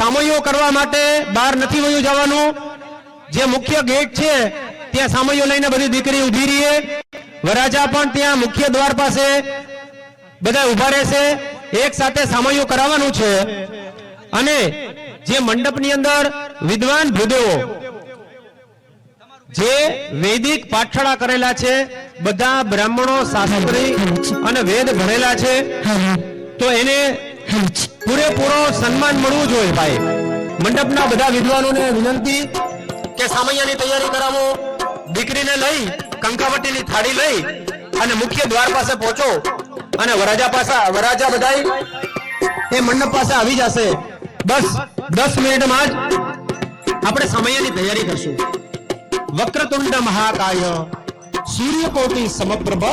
સામૈયો કરવા માટે બહાર નથી વયું જવાનું। જે મુખ્ય ગેટ છે ત્યાં સામૈયો લઈને બધી દીકરી ઊભી રહીએ। વરાજા પણ ત્યાં મુખ્ય દ્વાર પાસે બધા ઊભા રહેશે। એક સાથે સામૈયો કરાવવાનું છે। અને જે મંડપની અંદર વિદ્વાન ભૂદેવો જે વૈદિક પાઠશાળા કરેલા છે, બધા બ્રાહ્મણો શાસ્ત્રી અને વેદ ભણેલા છે, તો એને પૂરેપૂરો સન્માન મળવું જોઈએ। ભાઈ મંડપના બધા વિદ્વાનોને વિનંતી કે સામૈયાની તૈયારી કરાવો। દીકરીને લઈ કંકાવટીની થાળી લઈ અને મુખ્ય દ્વાર પાસે પહોંચો અને વરાજા બધાય એ મંડપ પાસે આવી જશે। બસ 10 મિનિટમાં જ આપણે સામૈયાની તૈયારી કરશું। વક્રતુંડ મહાકાય સૂર્યકોટિ સમપ્રભ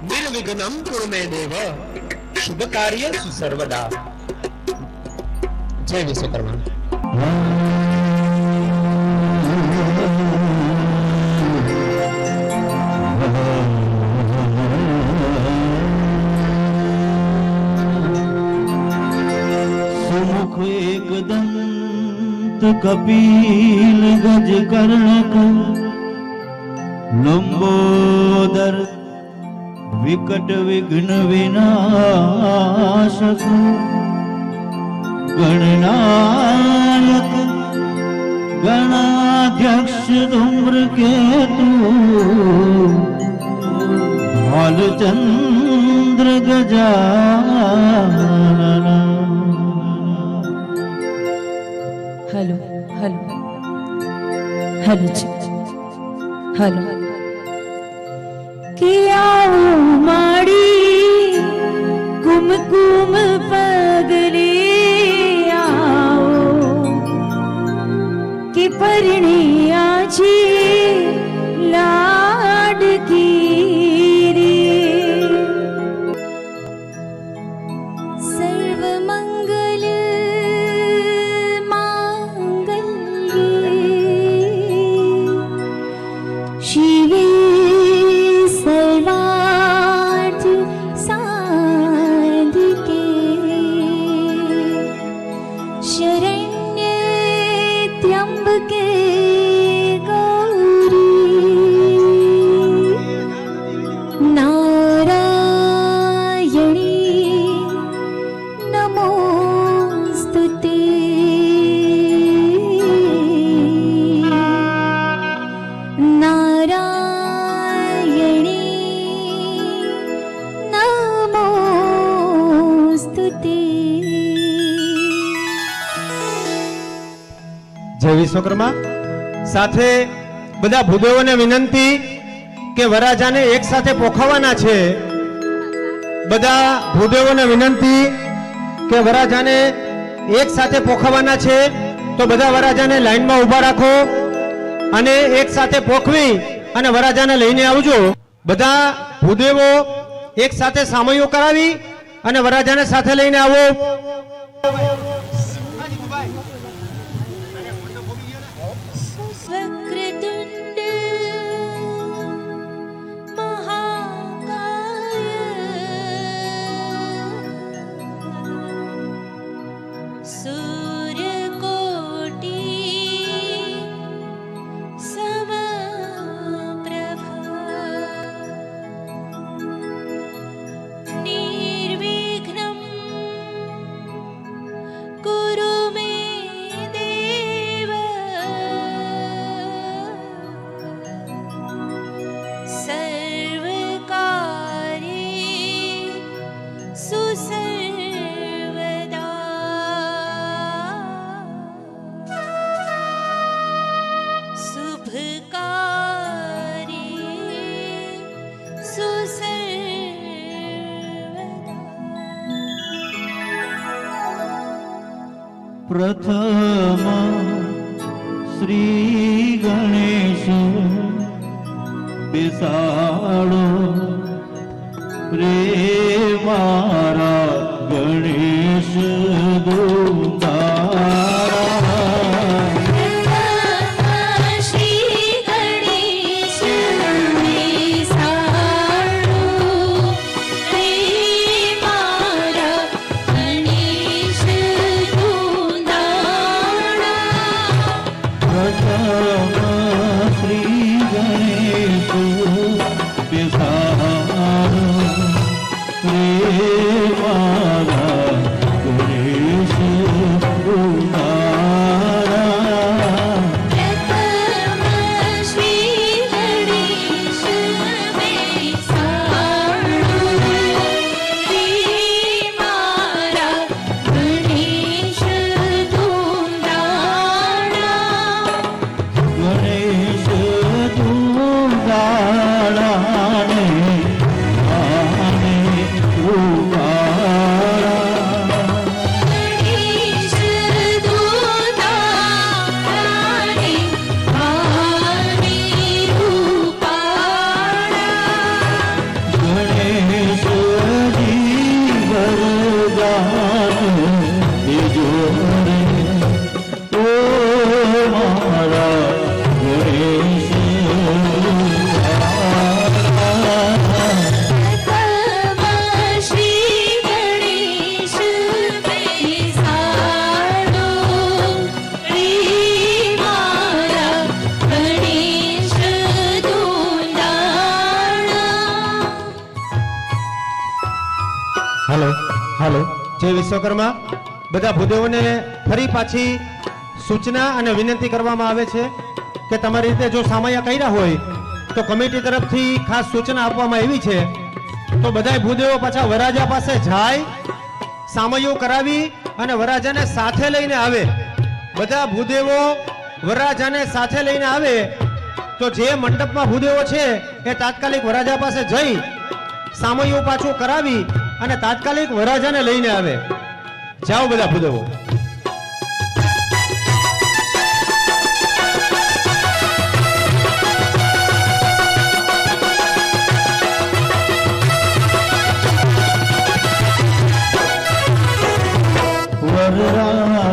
નિર્વિઘ્નમ કુરુ મે દેવ શુભ કાર્ય સુસર્વદા। જય વિશ્વકર્મા। सुमुख एकदंत कपिल गज कर्णक लंबोदर विकट विघ्न विनाशक गणनायक गणाध्यक्ष धूम्रकेतु भालचंद्र गजानन। हेलो हेलो हेलो हेलो किया माड़ी कुमकुम पगले आओ कि परणी आजी लाड की रे सर्व मंगल शिवे सर्वार्थ साधिके शरण्ये त्र्यंबके गौरी नारायणी नमोस्तुते। જય વિશ્વકર્મા। સાથે બધા ભૂદેવોને વિનંતી કે વરાજાને એક સાથે પોખાવાના છે। બધા ભૂદેવોને વિનંતી કે વરાજાને એક સાથે પોખાવાના છે, તો બધા વરાજાને લાઈનમાં ઊભા રાખો અને એક સાથે પોખવી અને વરાજાને લઈને આવજો। બધા ભૂદેવો એક સાથે સામૈયો કરાવી અને વરાજાને સાથે લઈને આવો। वक्रतुंड महाकाय सूर्यकोटि समप्रभ निर्विघ्नं कुरु मे देव प्रथम श्री गणेश बेसाड़ो रे मारा गणेश दूंदारा। Thank you. જય વિશ્વકર્મા. બધા ભૂદેવોને ફરી પાછી સૂચના અને વિનંતી કરવામાં આવે છે કે તમારી રીતે જો સામૈયા કર્યા હોય તો કમિટી તરફથી ખાસ સૂચના આપવામાં આવી છે તો બધાય ભૂદેવો પાછા વરાજા પાસે જાય, સામૈયું કરાવી અને વરાજાને સાથે લઈને આવે. બધા ભૂદેવો વરરાજાને સાથે લઈને આવે તો જે મંડપમાં ભૂદેવો છે એ તાત્કાલિક વરરાજા પાસે જઈ સામૈયું પાછું કરાવી અને તાત્કાલિક વરરાજાને લઈને આવે. જાઓ બધા ભૂદેવો.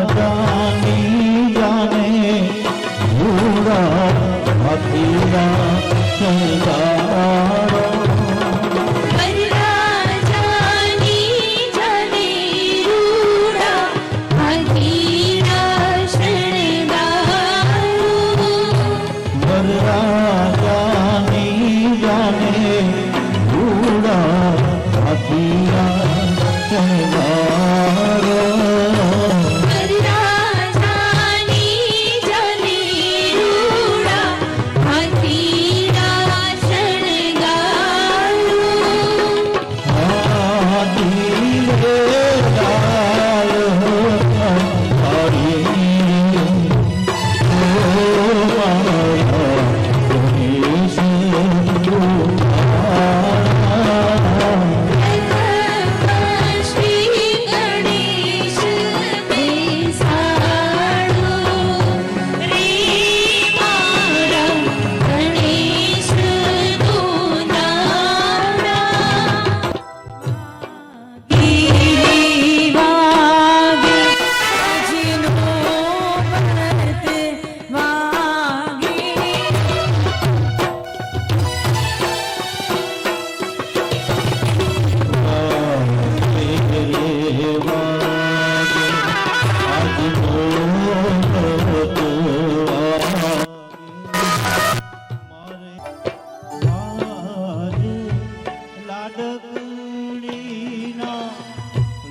વરરાજાની જાને ભૂરા હાથીના શણગારો. વરરાજાની જાને રૂડા હાથીના શણગારો. વરરાજાની જાને ભૂરા હાથીના શણગારો. વરરાજાની જાને રૂડા હાથીના શણગારો. શ્રી ગણેશ બેસાડો રે મારા ગણેશનું નામ. વાગે આજનો વ્રત વાગે. લાડકડીના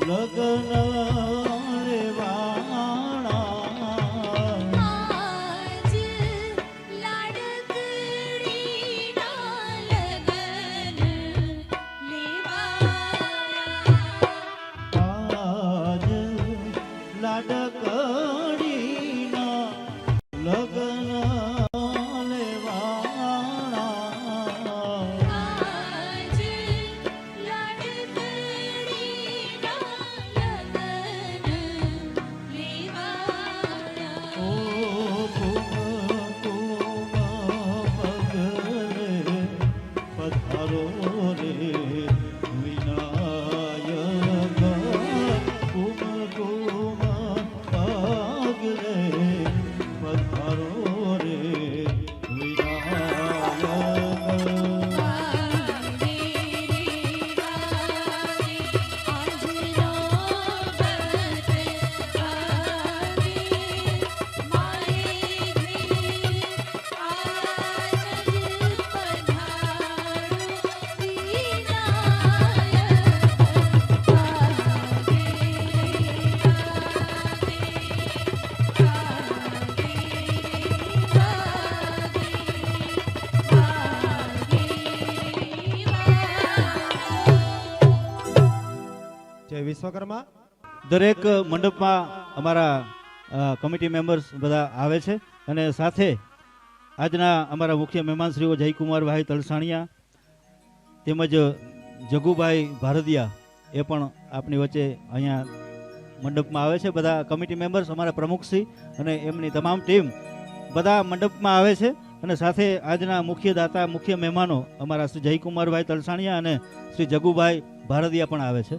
લગન લેવાણા. આજ લાડકડીના લગન લેવાયા. આજ લાડકડીના લગન લેવાણા. આજ લાડકડીના લગન લેવાયા. ઓ પગલે પધારો રે વિનાયક. કુમકુમ પગલે પધારો રે વિનાયક. વાગે રે વાગે આજનો વ્રત વાગે. મારે ઘરે આજ પધારો વિનાયક. જય વિશ્વકર્મા. દરેક મંડપમાં અમારા કમિટી મેમ્બર્સ બધા આવે છે અને સાથે આજના અમારા મુખ્ય મહેમાનશ્રીઓ જયકુમારભાઈ તલસાણિયા તેમજ જગુભાઈ ભારદિયા એ પણ આપણી વચ્ચે અહીંયા મંડપમાં આવે છે. બધા કમિટી મેમ્બર્સ અમારા પ્રમુખશ્રી અને એમની તમામ ટીમ બધા મંડપમાં આવે છે અને સાથે આજના મુખ્ય દાતા મુખ્ય મહેમાનો અમારા શ્રી જયકુમારભાઈ તલસાણિયા અને શ્રી જગુભાઈ ભારદિયા પણ આવે છે.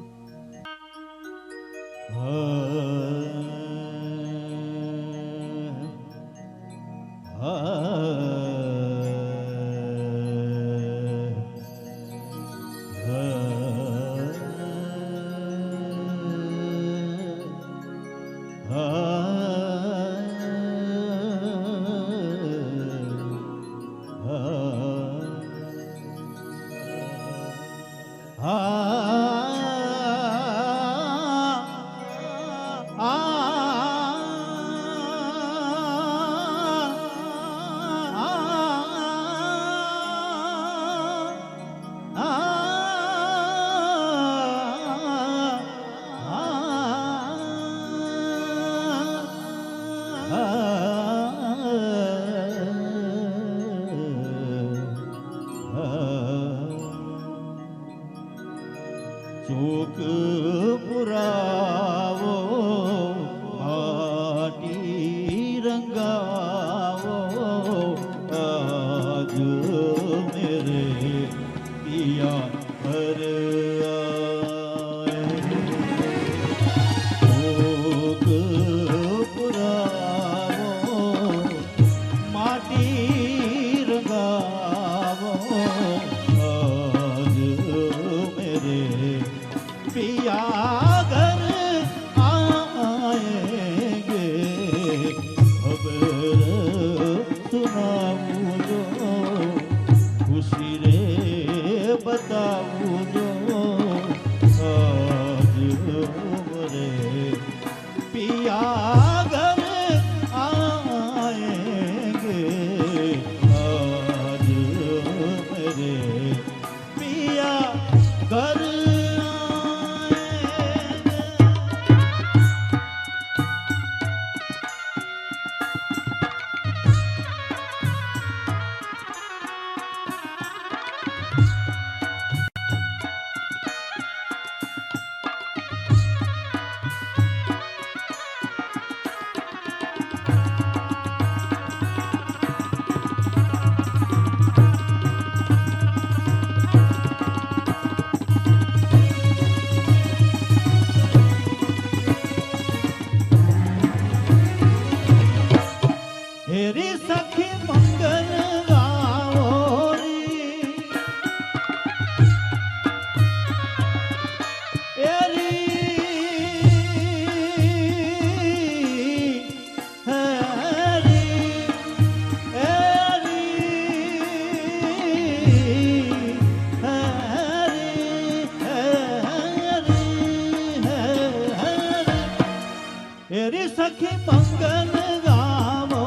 એરી સખી મંગલ ગાવો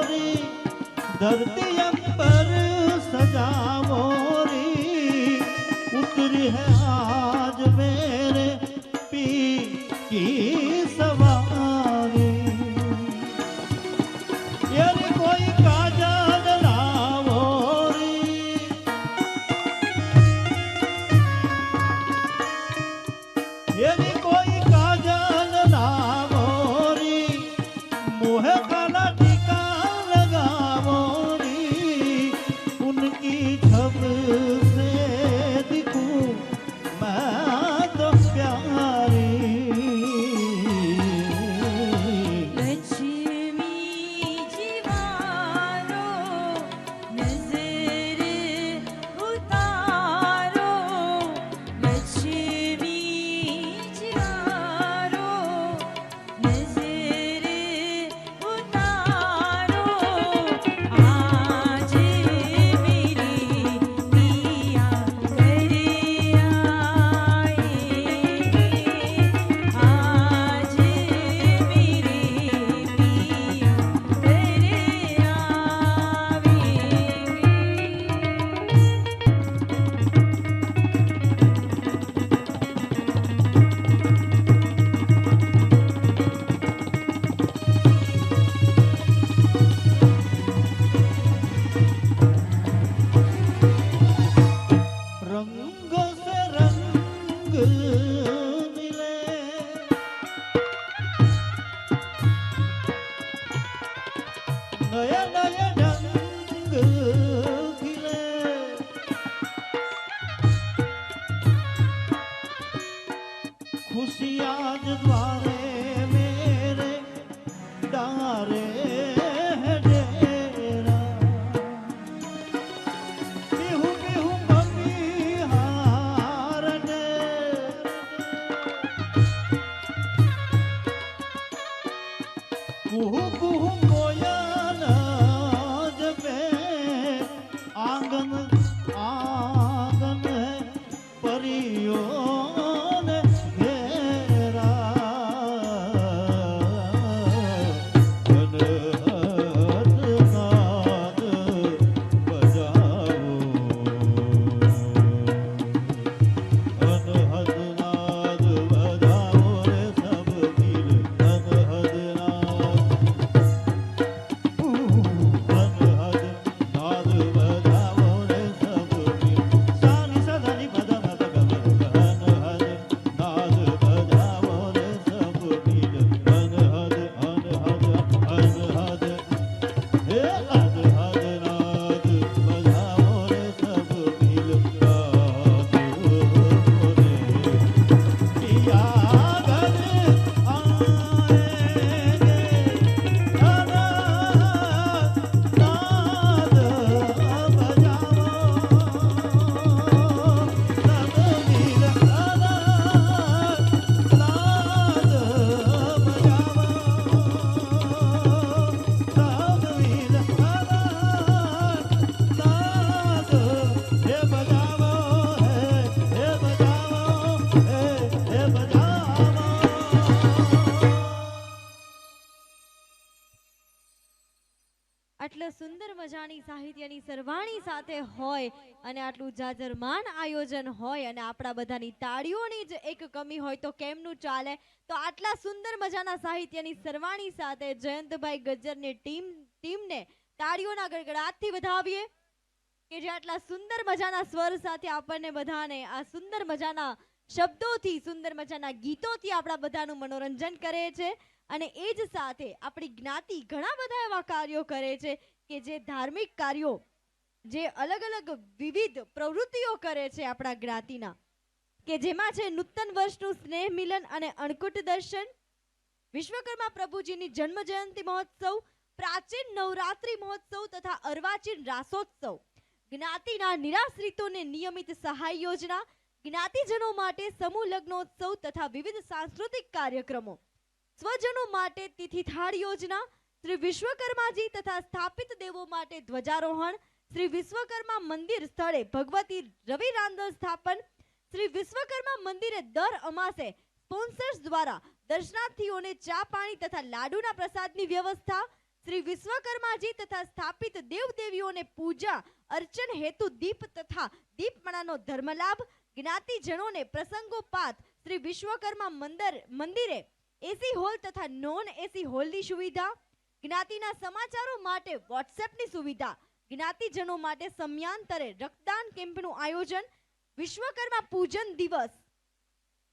રે ધરતી અંબર સજાવો રે ઉતરી હે આજ મેરે પી की सवारी यार कोई काजल लावो रे यार कोई काजल लावो रे मोहे काला टीका लगावो रे उनकी छब से दिखूं मैं तो प्यारी લક્ષ્મી જીવારો નજર ઉતારો લક્ષ્મી જીવારો નજર ઉતારો આજ મેરી પિયા ઘરે આએ આજ મેરે પિયા ઘરે रंगों से रंग मिले नया नया रंग खिले खुशी आज द्वारे मेरे डारे है डेरा बिहू बिहू मम्मी हारने कुहू कुहू कोयल जबे आंगन आंगन है परियों ने घेरा अनहद नाद बजाओ अनहद नाद बजाओ रे सब दिल अनहद नाद अनहद नाद बजाओ रे सब दिल सानी सदानी बदा मद गबर अनहद नाद बजाओ रे सब दिल अनहद अनहद अनहद हे अनहद नाद बजाओ रे सब दिल रात रे पिया घर आएंगे अनहद नाद बजाओ सब दिल अनहद नाद આટલા સુંદર મજાની સાહિત્યની સરવાણી સાથે હોય અને આટલું જાજરમાન આયોજન હોય અને આપણા બધાની તાળીઓની જ એક કમી હોય તો કેમનું ચાલે તો આટલા સુંદર મજાના સાહિત્યની સરવાણી સાથે જયંતભાઈ ગજ્જરની ટીમને તાળીઓના ગડગડાટથી વધાવીએ કે જે આટલા સુંદર મજાના સ્વર સાથે આપણને બધાને આ સુંદર મજાના શબ્દોથી સુંદર મજાના ગીતોથી આપણા બધાનું મનોરંજન કરે છે અને એ જ સાથે આપણી જ્ઞાતિ ઘણા બધા એવા કાર્યો કરે છે કે જે ધાર્મિક કાર્યો જે અલગ અલગ વિવિધ પ્રવૃત્તિઓ કરે છે આપણા જ્ઞાતિના કે જેમાં છે નૂતન વર્ષનું સ્નેહ મિલન અને અણકુટ દર્શન વિશ્વકર્મા પ્રભુજીની જન્મ જયંતિ મહોત્સવ પ્રાચીન નવરાત્રી મહોત્સવ તથા અર્વાચીન રાસોત્સવ જ્ઞાતિના નિરાશ્રિતોને નિયમિત સહાય યોજના જ્ઞાતિજનો માટે સમૂહ લગ્નોત્સવ તથા વિવિધ સાંસ્કૃતિક કાર્યક્રમો સ્વજનો માટે તિથિથાળ યોજના શ્રી વિશ્વકર્માજી તથા સ્થાપિત દેવો માટે ધ્વજારોહણ શ્રી વિશ્વકર્મા મંદિર સ્થળે ભગવતી રવિ રાંદલ સ્થાપન શ્રી વિશ્વકર્મા મંદિરે દર અમાસે સ્પોન્સર્સ દ્વારા દર્શનાર્થીઓને ચા પાણી તથા લાડુના પ્રસાદની વ્યવસ્થા, શ્રી વિશ્વકર્માજી તથા સ્થાપિત દેવદેવીઓને પૂજા અર્ચન હેતુ દીપ તથા દીપમાળાનો ધર્મલાભ, જ્ઞાતિજનોને પ્રસંગોપાત શ્રી વિશ્વકર્મા મંદિરે એસી હોલ તથા નોન એસી હોલની સુવિધા, જ્ઞાતિના સમાચારો માટે વોટ્સએપની સુવિધા, જ્ઞાતિજનો માટે સમયાંતરે રક્તદાન કેમ્પનું આયોજન, વિશ્વકર્મા પૂજન દિવસ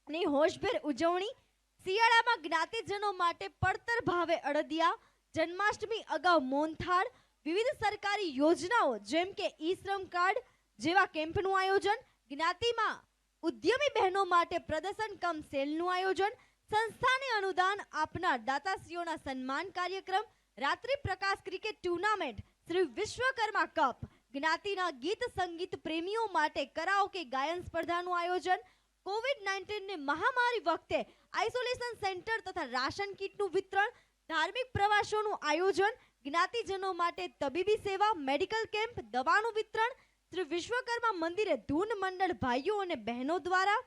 ની હોશભેર ઉજવણી, શિયાળામાં જ્ઞાતિજનો માટે પડતર ભાવે અડદિયા, જન્માષ્ટમી અગાઉ મોનથાળ, વિવિધ સરકારી યોજનાઓ જેમ કે ઈ શ્રમ કાર્ડ જેવા કેમ્પનું આયોજન, જ્ઞાતિમાં ઉદ્યમી બહેનો માટે પ્રદર્શન કમ સેલનું આયોજન, સંસ્થાને અનુદાન આપનાર દાતાશ્રીઓના સન્માન કાર્યક્રમ, રાત્રિ પ્રકાશ cricket tournament, Shri Vishwakarma cup, જ્ઞાતિના ગીત સંગીત પ્રેમીઓ માટે કરાઓકે ગાયન સ્પર્ધાનું આયોજન, કોવિડ-19 ની મહામારી વખતે આઇસોલેશન સેન્ટર તથા રાશન કીટનું વિતરણ, ધાર્મિક પ્રવાસોનું આયોજન, જ્ઞાતિજનો માટે તબીબી સેવા, મેડિકલ કેમ્પ, દવાનું વિતરણ, શ્રી વિશ્વકર્મા મંદિરે ધૂન મંડળ ભાઈઓ અને બહેનો દ્વારા,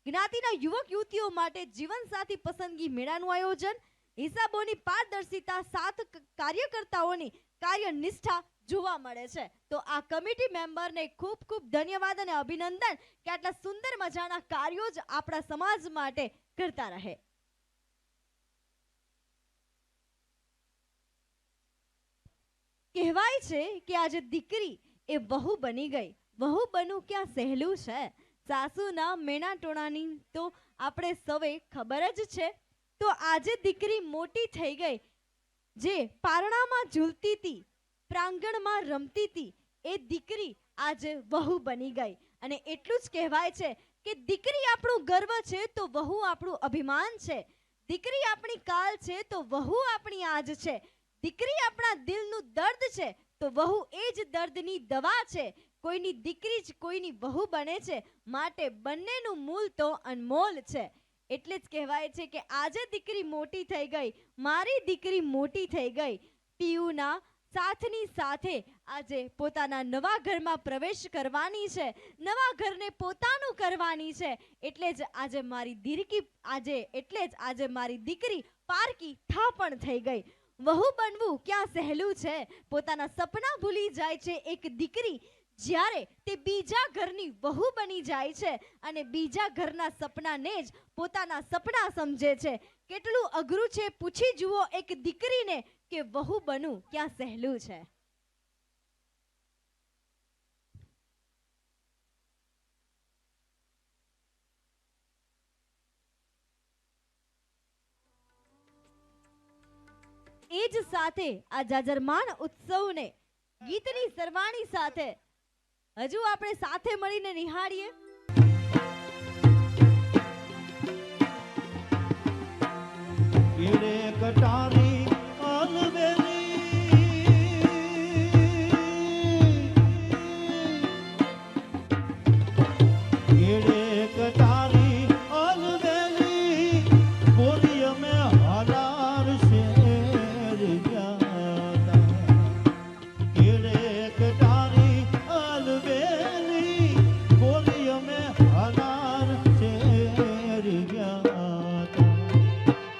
જ્ઞાતિના યુવક યુવતીઓ માટે જીવનસાથી પસંદગી મેળાનું આયોજન, હિસાબોની પારદર્શિતા, 7 કાર્યકર્તાઓની કાર્યનિષ્ઠા જોવા મળે છે. તો આ કમિટી મેમ્બરને ખૂબ ખૂબ ધન્યવાદ અને અભિનંદન કે આટલા સુંદર મજાના કાર્યો જ આપણા સમાજ માટે કરતા રહે. કહેવાય છે કે આજે દીકરી એ વહુ બની ગઈ. વહુ બનવું ક્યાં સહેલું છે? સાસુના મેણા ટોણાની તો આપણે સૌએ ખબર જ છે. તો આજે દીકરી મોટી થઈ ગઈ. જે પારણામાં ઝૂલતી હતી, પ્રાંગણમાં રમતી હતી, એ દીકરી આજે વહુ બની ગઈ. અને એટલું જ કહેવાય છે કે દીકરી આપણું ગર્વ છે તો વહુ આપણું અભિમાન છે. દીકરી આપણી કાલ છે તો વહુ આપણી આજ છે. દીકરી આપણા દિલનું દર્દ છે તો વહુ એ જ દર્દની દવા છે. કોઈની દીકરી જ કોઈની વહુ બને છે, માટે બંનેનું મૂલ તો અનમોલ છે. એટલે જ કહેવાય છે કે આજે દીકરી મોટી થઈ ગઈ, મારી દીકરી મોટી થઈ ગઈ. પિયુના સાથની સાથે આજે પોતાના નવા ઘરમાં પ્રવેશ કરવાની છે, નવા ઘરને પોતાનું કરવાની છે. એટલે જ આજે મારી દીકરી પારકી ઠાપણ થઈ ગઈ. વહુ બનવું ક્યાં સહેલું છે? પોતાના સપના ભૂલી જાય છે એક દીકરી જ્યારે તે બીજા ઘરની વહુ બની જાય છે અને બીજા ઘરના સપનાને જ પોતાના સપના સમજે છે. કેટલું અઘરું છે પૂછી જુઓ એક દીકરીને કે વહુ બનવું ક્યાં સહેલું છે. એ જ સાથે આ જાજરમાન ઉત્સવને ગીતની સરવાણી સાથે હજુ આપણે સાથે મળીને નિહાળીએ. કટારી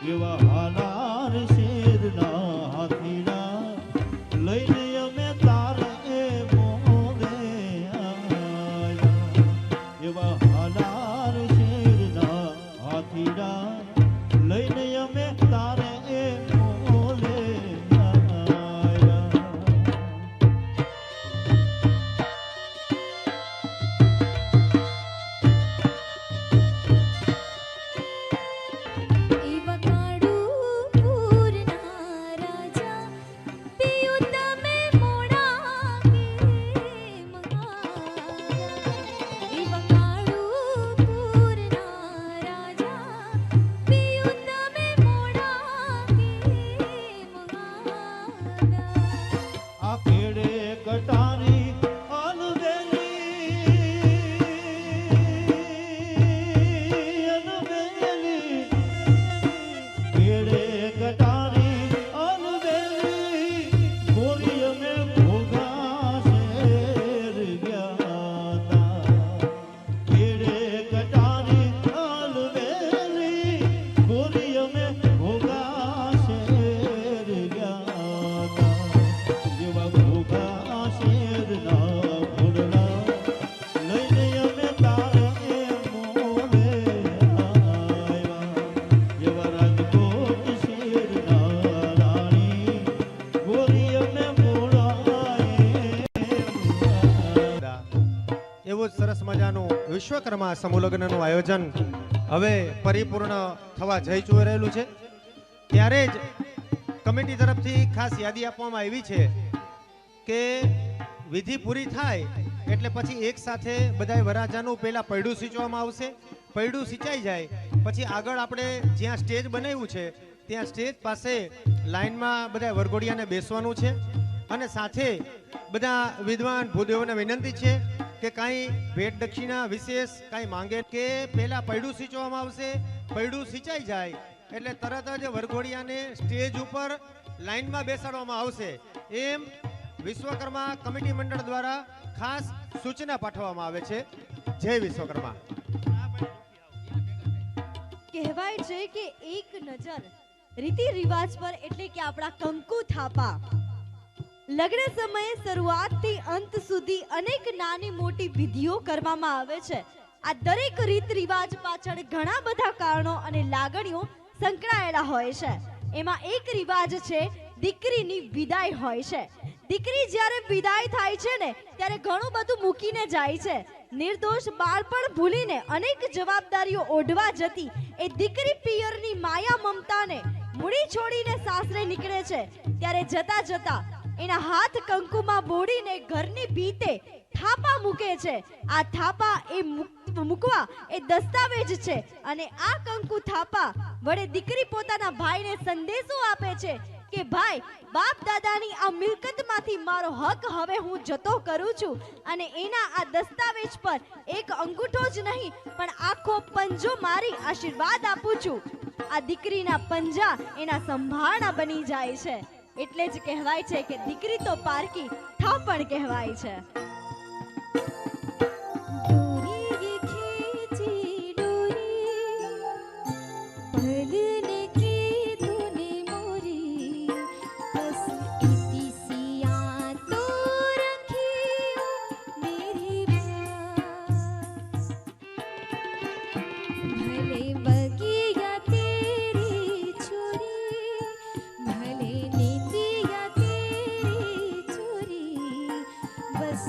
એવા હાલાર છે વિશ્વકર્મા સમૂહ લગ્નનું આયોજન હવે પરિપૂર્ણ થવા જઈ ચૂકી રહેલું છે, ત્યારે જ કમિટી તરફથી ખાસ યાદી આપવામાં આવી છે કે વિધિ પૂરી થાય એટલે પછી એક સાથે બધાય વરરાજાનું પહેલા પૈડું સિંચવામાં આવશે. પૈડું સિંચાઈ જાય પછી આગળ આપણે જ્યાં સ્ટેજ બનાવ્યું છે ત્યાં સ્ટેજ પાસે લાઈનમાં બધા વરઘોડિયાને બેસવાનું છે અને સાથે બધા વિદ્વાન ભૂદેવોને વિનંતી છે કે કાંઈ ભેટ દક્ષિણા વિશેષ કાંઈ માંગે કે પહેલા પૈડું સિંચવામાં આવશે. પૈડું સિંચાઈ જાય એટલે તરત જ વરઘોડિયાને સ્ટેજ ઉપર લાઈનમાં બેસાડવામાં આવશે. એમ વિશ્વકર્મા કમિટી મંડળ દ્વારા ખાસ સૂચના પાઠવવામાં આવે છે. જય વિશ્વકર્મા. કહેવાય છે કે એક નજર રીતિ રિવાજ પર એટલે કે આપણા કંકુ થાપા. લગ્ન સમયે શરૂઆતથી અંત સુધી અનેક નાની મોટી વિધિઓ કરવામાં આવે છે. આ દરેક રીત રિવાજ પાછળ ઘણા બધા કારણો અને લાગણીઓ સંકળાયેલા હોય છે. એમાં એક રિવાજ છે દીકરીની વિદાય હોય છે. દીકરી જ્યારે વિદાય થાય છે ને ત્યારે ઘણું બધું મૂકીને જાય છે. નિર્દોષ બાળપણ ભૂલીને અનેક જવાબદારીઓ ઓઢવા જતી એ દીકરી પિયરની માયા મમતાને મૂડી છોડીને સાસરે નીકળે છે. ત્યારે જતા જતા એના હાથ કંકુમાં બોડીને ઘરની ભીતે થાપા મૂકે છે. આ થાપા એ મૂકવા એ દસ્તાવેજ છે અને આ કંકુ થાપા વડે દીકરી પોતાના ભાઈને સંદેશો આપે છે કે ભાઈ, બાપ દાદાની આ મિલકતમાંથી મારો હક હવે હું જતો કરું છું અને એના આ દસ્તાવેજ પર એક અંગૂઠો જ નહીં પણ આખો પંજો મારી આશીર્વાદ આપું છું. આ દીકરીના પંજા એના સંભાળના બની જાય છે. એટલે જ કહેવાય છે કે દીકરી તો પારકી થાપણ કહેવાય છે. बस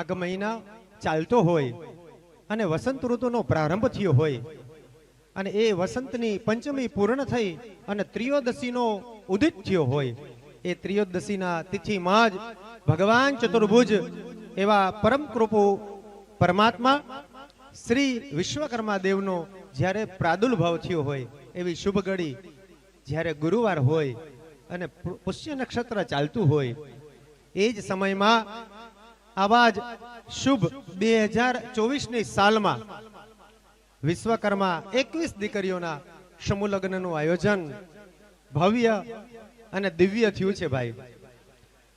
માઘ મહિના ચાલતો હોય અને વસંત ઋતુનો પ્રારંભ થયો હોય અને એ વસંતની પંચમી પૂર્ણ થઈ અને ત્રિયોદશીનો ઉદિત થયો હોય, એ ત્રિયોદશીના તિથિમાં જ ભગવાન ચતુર્ભુજ એવા પરમ કૃપુ પરમાત્મા શ્રી વિશ્વકર્મા દેવનો જ્યારે પ્રાદુર્ભાવ થયો હોય એવી શુભ ઘડી જ્યારે ગુરુવાર હોય અને પુષ્ય નક્ષત્ર ચાલતું હોય, એ જ સમયમાં આવા જ શુભ 2024ની સાલમાં વિશ્વકર્મા 21 દીકરીઓના સમૂહ લગ્નનું આયોજન ભવ્ય અને દિવ્ય થયું છે ભાઈ.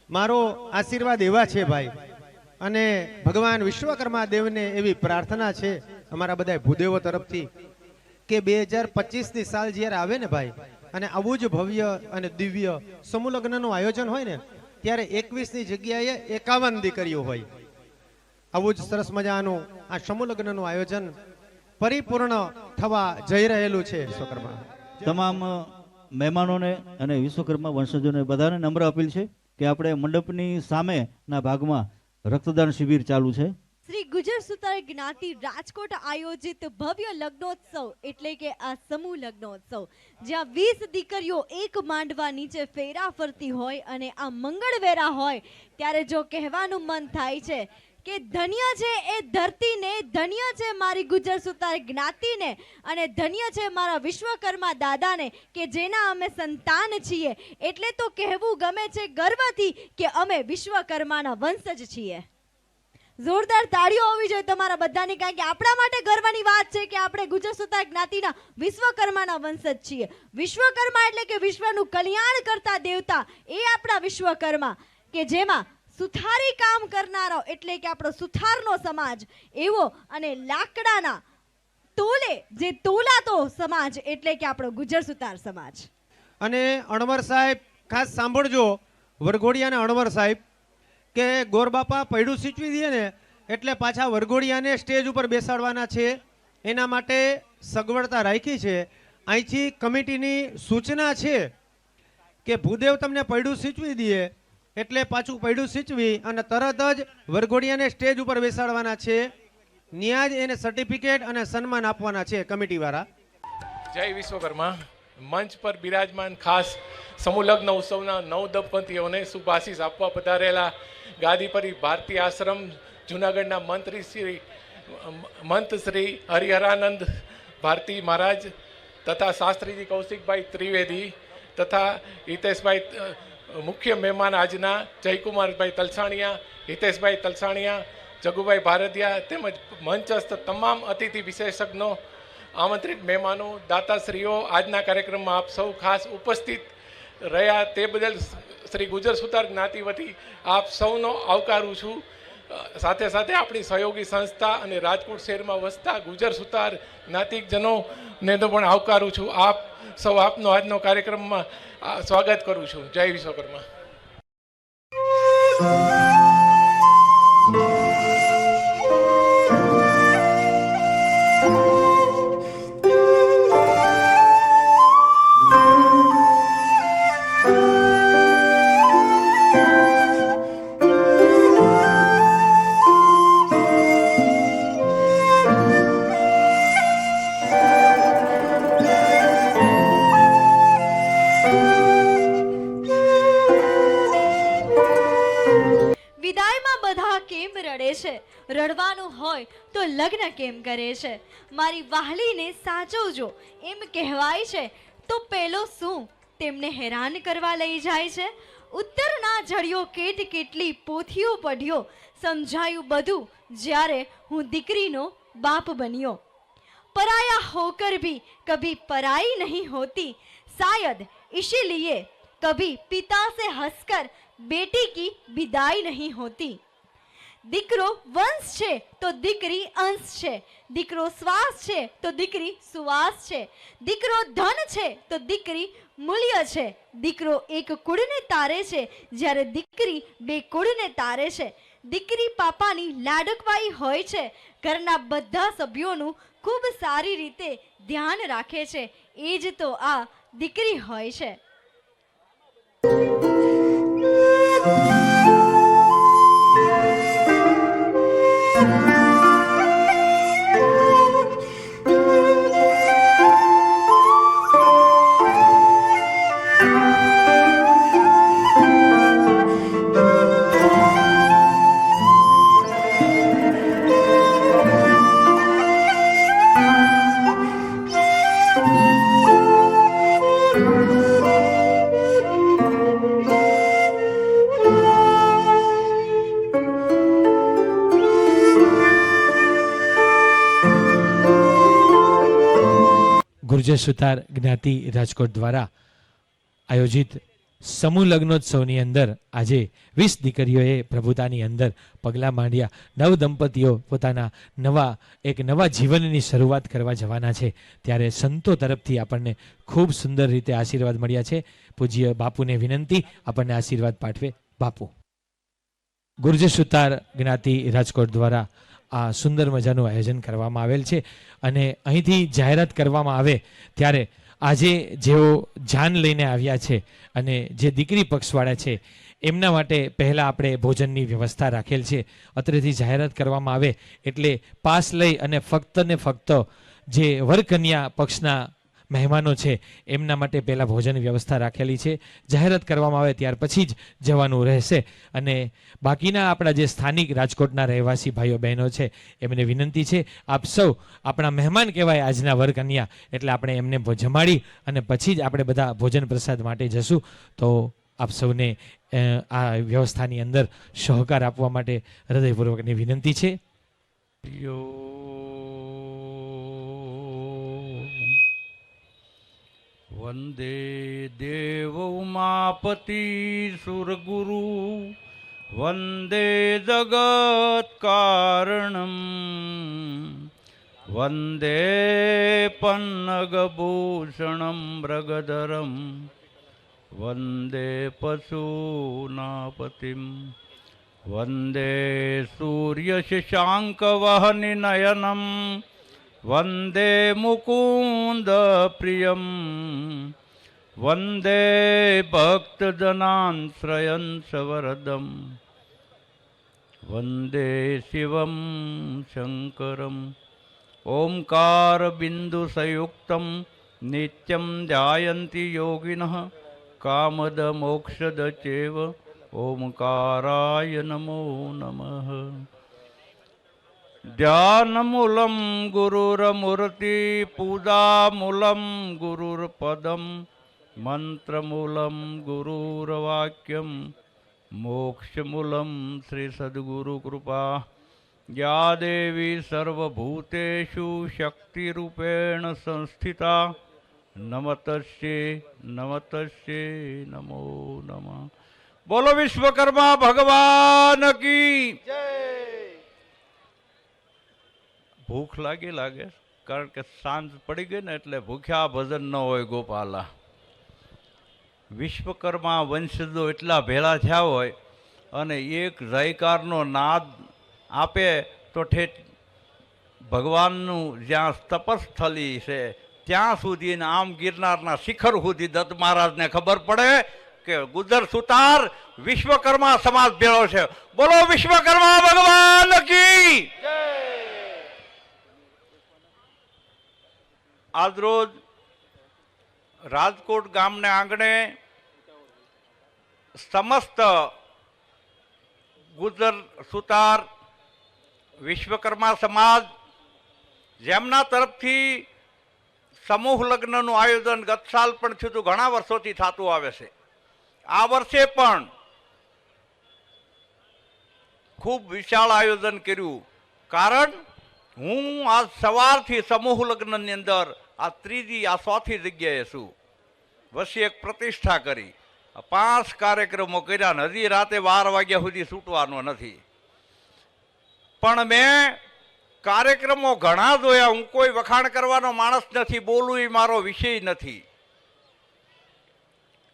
મારો આશીર્વાદ એવા છે ભાઈ, અને ભગવાન વિશ્વકર્મા દેવને એવી પ્રાર્થના છે અમારા બધા ભૂદેવો તરફથી કે 2025ની સાલ જ્યારે આવે ને ભાઈ, અને આવું જ ભવ્ય અને દિવ્ય સમૂહ લગ્નનું આયોજન હોય ને, ત્યારે 21ની જગ્યાએ 51 દીકરીઓ હોય. આવું જ સરસ મજાનું આ સમૂહ લગ્નનું આયોજન પરિપૂર્ણ થવા જઈ રહેલું છે. વિશ્વકર્મા તમામ મહેમાનોને અને વિશ્વકર્મા વંશજોને બધાને નમ્ર અપીલ છે કે આપણે મંડપની સામેના ભાગમાં રક્તદાન શિબિર ચાલુ છે. શ્રી ગુજર સુતાર જ્ઞાતિ રાજકોટ આયોજિત ભવ્ય લગ્નોત્સવ એટલે કે આ સમૂહ લગ્નોત્સવ, જ્યાં 20 દીકરીઓ એક માંડવા નીચે ફેરા ફરતી હોય અને આ મંગળવેરા હોય, ત્યારે જો કહેવાનું મન થાય છે કે ધન્ય છે એ ધરતીને, ધન્ય છે મારી ગુજર સુતાર જ્ઞાતિને, અને ધન્ય છે મારા વિશ્વકર્મા દાદાને કે જેના અમે સંતાન છીએ. એટલે તો કહેવું ગમે છે ગર્વથી કે અમે વિશ્વકર્માના વંશજ છીએ. જોરદાર તાળીઓ હોવી જોઈએ તમારા બધાની, કારણ કે આપણા માટે ગર્વની વાત છે કે આપણે ગુજર સુતાર જ્ઞાતિના વિશ્વકર્માના વંશજ છીએ. વિશ્વકર્મા એટલે કે વિશ્વનું કલ્યાણ કરતા દેવતા, એ આપણા વિશ્વકર્મા કે જેમાં સુથારી કામ કરનારો એટલે કે આપણો સુથારનો સમાજ એવો, અને લાકડાના તોલે જે તોલાતો સમાજ એટલે કે આપણો ગુજર સુતાર સમાજ. અને અણવર સાહેબ ખાસ સાંભળજો, વરઘોડિયાના અણવર સાહેબ કે ગોરબાપા પૈડું સીચવી દે ને એટલે પાછા વરઘોડિયાને સ્ટેજ ઉપર બેસાડવાના છે, એના માટે સગવડતા રાખી છે. અહીંથી કમિટીની સૂચના છે કે ભૂદેવ તમને પૈડું સીચવી દે એટલે પાછું પૈડું સીચવી અને તરત જ વરઘોડિયાને સ્ટેજ ઉપર બેસાડવાના છે. ન્યાજ એને સર્ટિફિકેટ અને સન્માન આપવાના છે કમિટી વાળા. જય વિશ્વકર્મા. મંચ પર બિરાજમાન ખાસ સમૂહ લગ્ન ઉત્સવના 9 દંપતીઓને શુભાશીષ આપવા પધારેલા ગાદીપરી ભારતી આશ્રમ જૂનાગઢના મંત શ્રી હરિહરાનંદ ભારતી મહારાજ તથા શાસ્ત્રીજી કૌશિકભાઈ ત્રિવેદી તથા હિતેશભાઈ, મુખ્ય મહેમાન આજના જયકુમારભાઈ તલસાણિયા, હિતેશભાઈ તલસાણિયા, જગુભાઈ ભારતીયા તેમજ મંચસ્થ તમામ અતિથિ વિશેષજ્ઞો, આમંત્રિત મહેમાનો, દાતાશ્રીઓ, આજના કાર્યક્રમમાં આપ સૌ ખાસ ઉપસ્થિત રહ્યા તે બદલ શ્રી ગુજર સુતાર જ્ઞાતિ વતી આપ સૌનો આવકારું છું. સાથે સાથે આપણી સહયોગી સંસ્થા અને રાજકોટ શહેરમાં વસતા ગુજર સુતાર જ્ઞાતિજનોને તો પણ આવકારું છું. આપ સૌ આપનો આજનો કાર્યક્રમમાં સ્વાગત કરું છું. જય વિશ્વકર્મા. કેમ રડે છે? રડવાનું હોય તો લગ્ન કેમ કરે છે? મારી વહાલીને સાચવજો એમ કહેવાય છે તો પેલો શું તેમને હેરાન કરવા લઈ જાય છે? ઉત્તરના જડિયો કેટ કેટલી પોથીઓ પઢ્યો, સમજાયું બધું જ્યારે હું દીકરીનો બાપ બન્યો. पराया होकर भी कभी पराई नहीं होती, शायद इसीलिए कभी पिता से हंसकर बेटी की विदाई नहीं होती. દીકરો વંશ છે તો દીકરી અંશ છે, દીકરો શ્વાસ છે તો દીકરી સુવાસ છે, દીકરો ધન છે તો દીકરી મૂલ્ય છે, દીકરો એક કુળને તારે છે જ્યારે દીકરી બે કુળને તારે છે. દીકરી પાપાની લાડકવાઈ હોય છે, ઘરના બધા સભ્યોનું ખૂબ સારી રીતે ધ્યાન રાખે છે, એ જ તો આ દીકરી હોય છે. ગુર્જર સુતાર જ્ઞાતિ રાજકોટ દ્વારા આયોજિત સમૂહ લગ્નોત્સવની અંદર આજે 20 દીકરીઓએ પ્રભુતાની અંદર પગલાં માંડ્યા. નવ દંપતીઓ પોતાના નવા જીવનની શરૂઆત કરવા જવાના છે, ત્યારે સંતો તરફથી આપણને ખૂબ સુંદર રીતે આશીર્વાદ મળ્યા છે. પૂજ્ય બાપુને વિનંતી આપણને આશીર્વાદ પાઠવે. બાપુ. ગુર્જર સુતાર જ્ઞાતિ રાજકોટ દ્વારા આ સુંદર મજાનું આયોજન કરવામાં આવેલ છે અને અહીંથી જાહેરાત કરવામાં આવે ત્યારે આજે જેઓ જાન લઈને આવ્યા છે અને જે દીકરી પક્ષવાળા છે એમના માટે પહેલાં આપણે ભોજનની વ્યવસ્થા રાખેલ છે. અત્રેથી જાહેરાત કરવામાં આવે એટલે પાસ લઈ અને ફક્ત ને ફક્ત જે વરકન્યા પક્ષના મહેમાનો છે એમના માટે પહેલાં ભોજન વ્યવસ્થા રાખેલી છે. જાહેરાત કરવામાં આવે ત્યાર પછી જ જવાનું રહેશે અને બાકીના આપણા જે સ્થાનિક રાજકોટના રહેવાસી ભાઈઓ બહેનો છે એમને વિનંતી છે, આપ સૌ આપણા મહેમાન કહેવાય આજના વરકન્યા, એટલે આપણે એમને જમાડી અને પછી જ આપણે બધા ભોજન પ્રસાદ માટે જશું. તો આપ સૌને આ વ્યવસ્થાની અંદર સહકાર આપવા માટે હૃદયપૂર્વકની વિનંતી છે. वंदे देव उमापति सुरगुरु वंदे जगत कारणम वंदे पन्नगभूषणम मृगधरम वंदे पशूनापतिम वंदे सूर्य शशांक वहनि नयनम वंदे मुकुंद प्रियम वंदे भक्तजनाश्रयं सवरदम वंदे शिवं शंकरम ओंकार बिंदु संयुक्तम नित्यं ध्यायन्ति योगिनः कामद मोक्षद चैव ओंकाराय नमो नमः. ध्यानमूलं गुरुरमूर्ति पूजामूलं गुरुर्पदं मंत्रमूलं गुरुर्वाक्यं मोक्षमूलं श्री सद्गुरुकृपा. या देवी सर्वभूतेषु शक्तिरूपेण संस्थिता नमतस्ये नमतस्ये नमो नमः. बोलो विश्वकर्मा भगवान की जय. भूख लागे कारण के सांज पड़ी गई ने एटले भूख्या भजन न होय गोपाला. विश्वकर्मा वंशजो एटला भेळा थया होय अने एक जयकारनो नाद आपे तो ठेठ भगवाननु ज्यां तपस्थली छे त्यां सुधी आम गिरनारना शिखर सुधी दत्त महाराजने खबर पड़े के गुजर सुतार विश्वकर्मा समाज भेळो छे. बोलो विश्वकर्मा भगवान की जय. आज रोज राजकोट गामने आंगणे समस्त ગુજર સુતાર વિશ્વકર્મા સમાજ જેમના તરફથી સમૂહ લગ્નનું આયોજન ગત સાલ પણ થયું હતું, ઘણા વર્ષોથી થતું આવે છે. આ વર્ષે પણ ખૂબ વિશાળ આયોજન કર્યું. કારણ હું આજ સવારથી સમૂહ લગ્નની અંદર આ ત્રીજી આ ચોથી જગ્યાએ છું. વચ્ચે એક પ્રતિષ્ઠા કરી, 5 કાર્યક્રમો કર્યા ને હજી રાતે 12 વાગ્યા સુધી છૂટવાનો નથી. પણ મેં કાર્યક્રમો ઘણા જોયા. હું કોઈ વખાણ કરવાનો માણસ નથી, બોલું એ મારો વિષય નથી.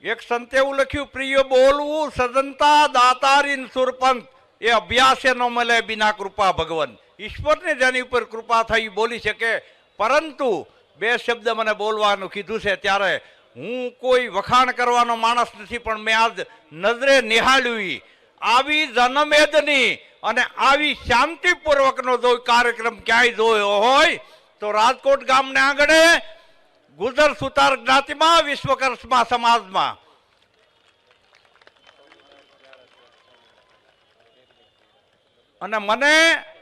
એક સંતે એવું લખ્યું, પ્રિય બોલવું સજનતા દાતારીન સુરપંત, એ અભ્યાસે ન મળે બિના કૃપા ભગવન. ઈશ્વરને જેની ઉપર કૃપા થઈ બોલી શકે, પરંતુ 2 શબ્દ મને બોલવાનું કીધું છે ત્યારે હું કોઈ વખાણ કરવાનો માણસ નથી. પણ મેં આજ નજરે નિહાળ્યું આવી જનમેદની અને આવી શાંતિપૂર્વકનો જો કાર્યક્રમ ક્યાંય જોયો હોય તો રાજકોટ ગામને આંગણે ગુજર સુતાર જ્ઞાતિમાં વિશ્વકર્મા સમાજમાં. અને મને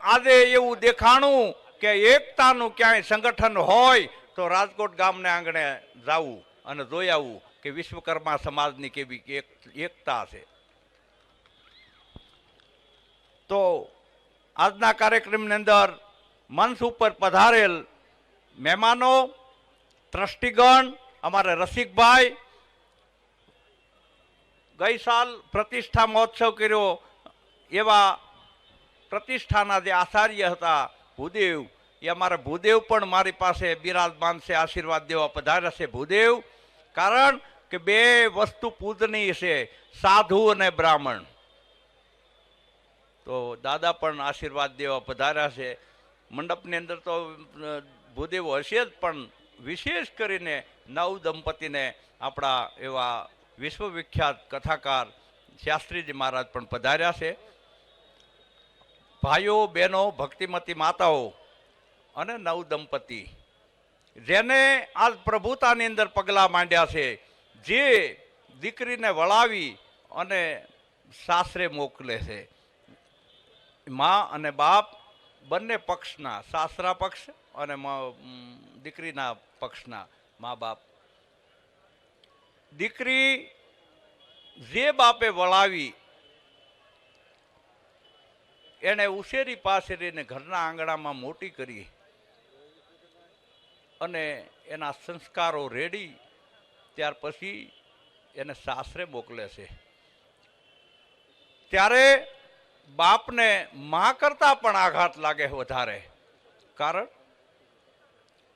આજે એવું દેખાણું કે એકતાનું ક્યાંય સંગઠન હોય તો રાજકોટ ગામને આંગણે જવું અને જોઈ આવવું કે વિશ્વકર્મા સમાજની કેવી એકતા છે. તો આજના કાર્યક્રમની અંદર મંચ ઉપર પધારેલ મહેમાનો, ટ્રસ્ટીગણ, અમારે રસિકભાઈ, ગઈ સાલ પ્રતિષ્ઠા મહોત્સવ કર્યો એવા પ્રતિષ્ઠાના જે આચાર્ય હતા ભૂદેવ, એ અમારા ભૂદેવ પણ મારી પાસે બિરાજમાન છે, આશીર્વાદ દેવા પધાર્યા છે ભૂદેવ. કારણ કે 2 વસ્તુ પૂજનીય છે, સાધુ અને બ્રાહ્મણ. તો દાદા પણ આશીર્વાદ દેવા પધાર્યા છે. મંડપની અંદર તો ભૂદેવ હશે જ, પણ વિશેષ કરીને નવ દંપતીને આપણા એવા વિશ્વવિખ્યાત કથાકાર શાસ્ત્રીજી મહારાજ પણ પધાર્યા છે. ભાઈઓ, બહેનો, ભક્તિમતી માતાઓ અને નવ દંપતી જેને આજ પ્રભુતાની અંદર પગલાં માંડ્યા છે, જે દીકરીને વળાવી અને સાસરે મોકલે છે. મા અને બાપ બંને પક્ષના, સાસરા પક્ષ અને દીકરીના પક્ષના મા બાપ. દીકરી જે બાપે વળાવી એને ઉછેરી પાછેરીને ઘરના આંગણામાં મોટી કરી અને એના સંસ્કારો રેડી ત્યાર પછી એને સાસરે મોકલે છે. ત્યારે બાપને મા કરતા પણ આઘાત લાગે વધારે. કારણ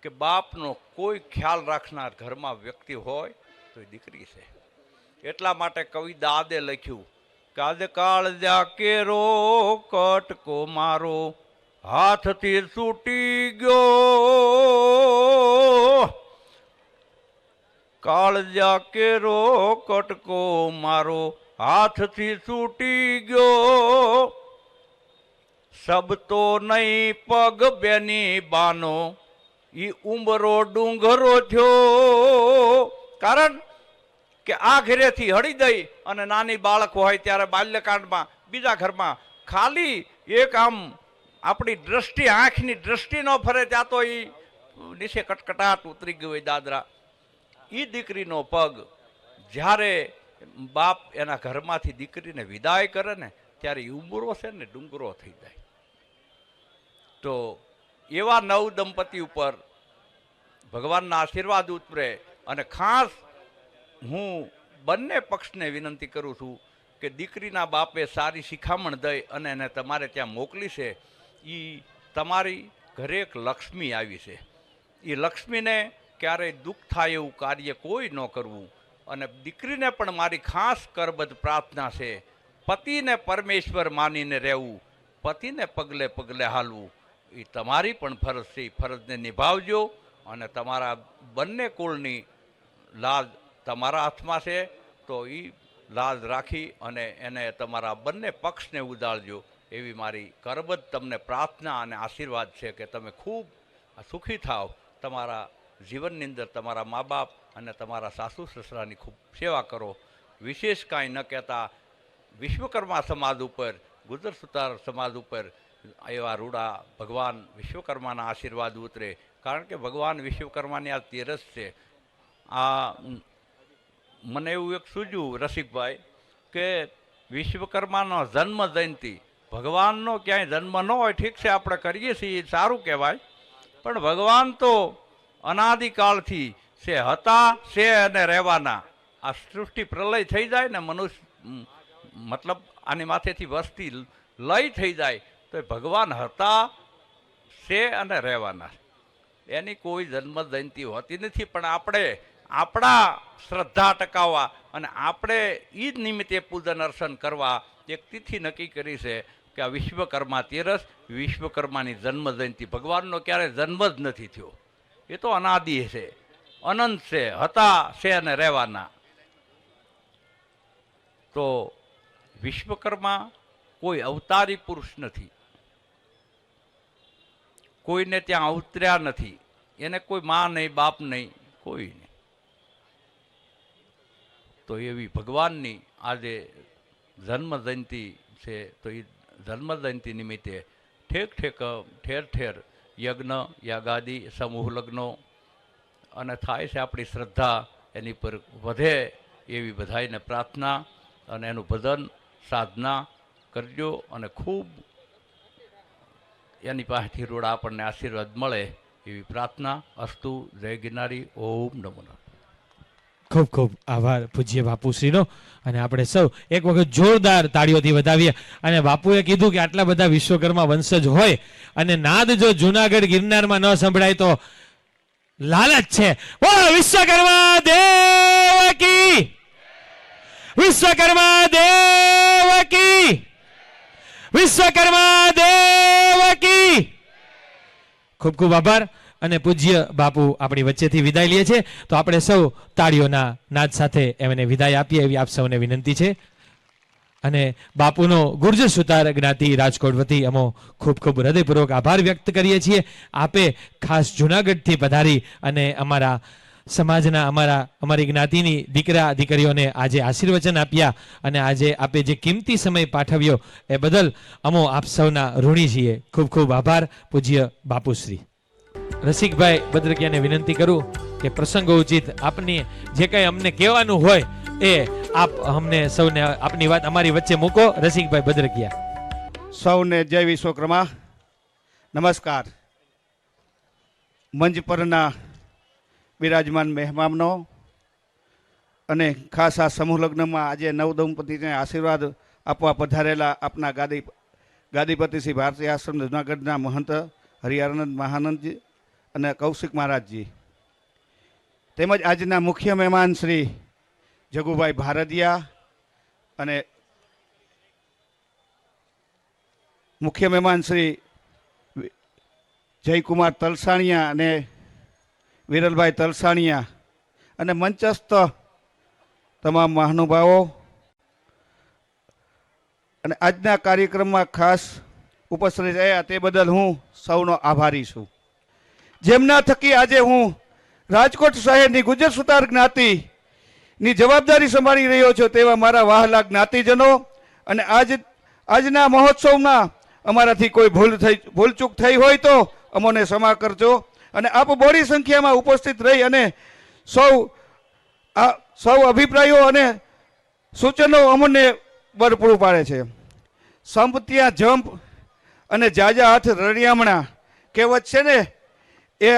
કે બાપનો કોઈ ખ્યાલ રાખનાર ઘરમાં વ્યક્તિ હોય તો એ દીકરી છે. એટલા માટે કવિ દાદે લખ્યું, કાજ કાળજા કેરો કટકો મારો હાથથી છૂટી ગયો. કાળજા કેરો કટકો મારો હાથથી છૂટી ગયો. સબ તો નહીં પગ બેની બાનો ઈ ઉંબરો ડુંગરો થયો. કારણ કે આ ઘરેથી હળી દઈ અને નાની બાળક હોય ત્યારે બાલ્યકાંડમાં બીજા ઘરમાં ખાલી એક આમ આપણી દ્રષ્ટિ, આંખની દ્રષ્ટિ ન ફરે ત્યાં તો એ નીચે કટકટાટ ઉતરી ગયું હોય દાદરા. એ દીકરીનો પગ જ્યારે બાપ એના ઘરમાંથી દીકરીને વિદાય કરે ને ત્યારે ઉંબરો છે ને ડુંગરો થઈ જાય. તો એવા નવ દંપતી ઉપર ભગવાનના આશીર્વાદ ઉતરે. અને ખાસ હું બંને પક્ષને વિનંતી કરું છું કે દીકરીના બાપે સારી શિખામણ દઈ અને એને તમારે ત્યાં મોકલી છે. એ તમારી ઘરે એક લક્ષ્મી આવી છે. એ લક્ષ્મીને ક્યારેય દુઃખ થાય એવું કાર્ય કોઈ ન કરવું. અને દીકરીને પણ મારી ખાસ કરબદ્ધ પ્રાર્થના છે, પતિને પરમેશ્વર માનીને રહેવું, પતિને પગલે પગલે હાલવું. એ તમારી પણ ફરજ છે. એ ફરજને નિભાવજો અને તમારા બંને કુળની લાજ તમારા હાથમાં છે. તો એ લાજ રાખી અને એને તમારા બંને પક્ષને ઉજાળજો એવી મારી કરબદ્ધ તમને પ્રાર્થના અને આશીર્વાદ છે કે તમે ખૂબ સુખી થાવ. તમારા જીવનની અંદર તમારા મા બાપ અને તમારા સાસુ સસરાની ખૂબ સેવા કરો. વિશેષ કાંઈ ન કહેતા વિશ્વકર્મા સમાજ ઉપર ગુજર સુતાર સમાજ ઉપર એવા રૂડા ભગવાન વિશ્વકર્માના આશીર્વાદ ઉતરે, કારણ કે ભગવાન વિશ્વકર્માની આ તેરસ છે. આ મને એવું એક સૂઝ્યું રસિકભાઈ કે વિશ્વકર્માનો જન્મ જયંતિ, ભગવાનનો ક્યાંય જન્મ ન હોય, ઠીક છે આપણે કરીએ છીએ સારું કહેવાય, પણ ભગવાન તો અનાદિકાળથી છે, હતા છે અને રહેવાના. આ સૃષ્ટિ પ્રલય થઈ જાય ને મનુષ્ય મતલબ આની માથેથી વસ્તી લય થઈ જાય તો એ ભગવાન હતા છે અને રહેવાના, એની કોઈ જન્મ જયંતિ હોતી નથી. પણ આપણે આપણા શ્રદ્ધા ટકાવવા અને આપણે એ જ નિમિત્તે પૂજન અર્ચન કરવા એક તિથિ નક્કી કરી છે કે આ વિશ્વકર્મા તેરસ, વિશ્વકર્માની જન્મ જયંતિ. ભગવાનનો ક્યારેય જન્મ જ નથી થયો, એ તો અનાદિ છે, અનંત છે, હતા છે અને રહેવાના. તો વિશ્વકર્મા કોઈ અવતારી પુરુષ નથી, કોઈને ત્યાં અવતર્યા નથી, એને કોઈ માં નહીં, બાપ નહીં, કોઈ નહીં. તો એવી ભગવાનની આજે જન્મ જયંતિ છે, તો એ જન્મ જયંતિ નિમિત્તે ઠેર ઠેર યજ્ઞ, યાગાદી, સમૂહ લગ્નો અને થાય છે. આપણી શ્રદ્ધા એની પર વધે એવી બધાઈને પ્રાર્થના, અને એનું ભજન સાધના કરજો અને ખૂબ એની પાસેથી રોડા આપણને આશીર્વાદ મળે એવી પ્રાર્થના. અસ્તુ. જય ગિરનારી. ઓમ નમો નારાયણ. ખૂબ ખૂબ આભાર પૂજ્ય બાપુશ્રીનો. અને આપણે સૌ એક વખત જોરદાર તાળીઓથી વધાવીએ. અને બાપુએ કીધું કે આટલા બધા વિશ્વકર્મા વંશજ હોય અને નાદ જો જુનાગઢ ગિરનારમાં ન સંભળાય તો લાલચ છે. બોલો વિશ્વકર્મા દેવ કી, વિશ્વકર્મા દેવ કી, વિશ્વકર્મા દેવ કી. ખૂબ ખૂબ આભાર. અને પૂજ્ય બાપુ આપણી વચ્ચેથી વિદાય લે છે, તો આપણે સૌ તાળીઓના નાદ સાથે એમને વિદાય આપીએ એવી આપ સૌને વિનંતી છે. અને બાપુનો ગુર્જર સુતાર જ્ઞાતિ રાજકોટ વતી અમો ખૂબ ખૂબ હૃદયપૂર્વક આભાર વ્યક્ત કરીએ છીએ. આપે ખાસ જુનાગઢથી પધારી અને અમારા સમાજના અમારી જ્ઞાતિની દીકરા દીકરીઓને આજે આશીર્વચન આપ્યા અને આજે આપે જે કિંમતી સમય પાઠવ્યો એ બદલ અમો આપ સૌના ઋણી છીએ. ખૂબ ખૂબ આભાર પૂજ્ય બાપુશ્રી. રસિકભાઈ બદ્રકિયાને વિનંતી કરું કે પ્રસંગોચિત આપની જે કંઈ અમને કહેવાનું હોય એ આપ અમને સૌને આપની વાત અમારી વચ્ચે મૂકો. રસિકભાઈ બદ્રકિયા. સૌને જય વિશ્વકર્મા. નમસ્કાર. મંચ પરના બિરાજમાન મહેમાનો અને ખાસ આ સમૂહ લગ્નમાં આજે નવદંપતિને આશીર્વાદ આપવા પધારેલા આપના ગાદીપતિ શ્રી ભારતી આશ્રમ જૂનાગઢના મહંત હરિહરાનંદ મહાનંદજી અને કૌશિક મહારાજજી, તેમજ આજના મુખ્ય મહેમાન શ્રી જગુભાઈ ભારદિયા અને મુખ્ય મહેમાન શ્રી જયકુમાર તલસાણિયા અને વિરલભાઈ તલસાણિયા અને મંચસ્થ તમામ મહાનુભાવો અને આજના કાર્યક્રમમાં ખાસ ઉપસ્થિત રહ્યા તે બદલ હું સૌનો આભારી છું. જેમના થકી આજે હું રાજકોટ શહેરની ગુજર સુતાર જ્ઞાતિની જવાબદારી સંભાળી રહ્યો છું તેવા મારા વહાલા જ્ઞાતિજનો અને આજના મહોત્સવમાં અમારાથી કોઈ ભૂલચૂક થઈ હોય તો અમોને ક્ષમા કરજો. અને આપ બોડી સંખ્યામાં ઉપસ્થિત રહી અને સૌ અભિપ્રાયો અને સૂચનો અમને બળ પૂરું પાડે છે. સંપ ત્યાં જંપ અને જાજા હાથ રળિયામણા કહેવત છે ને, એ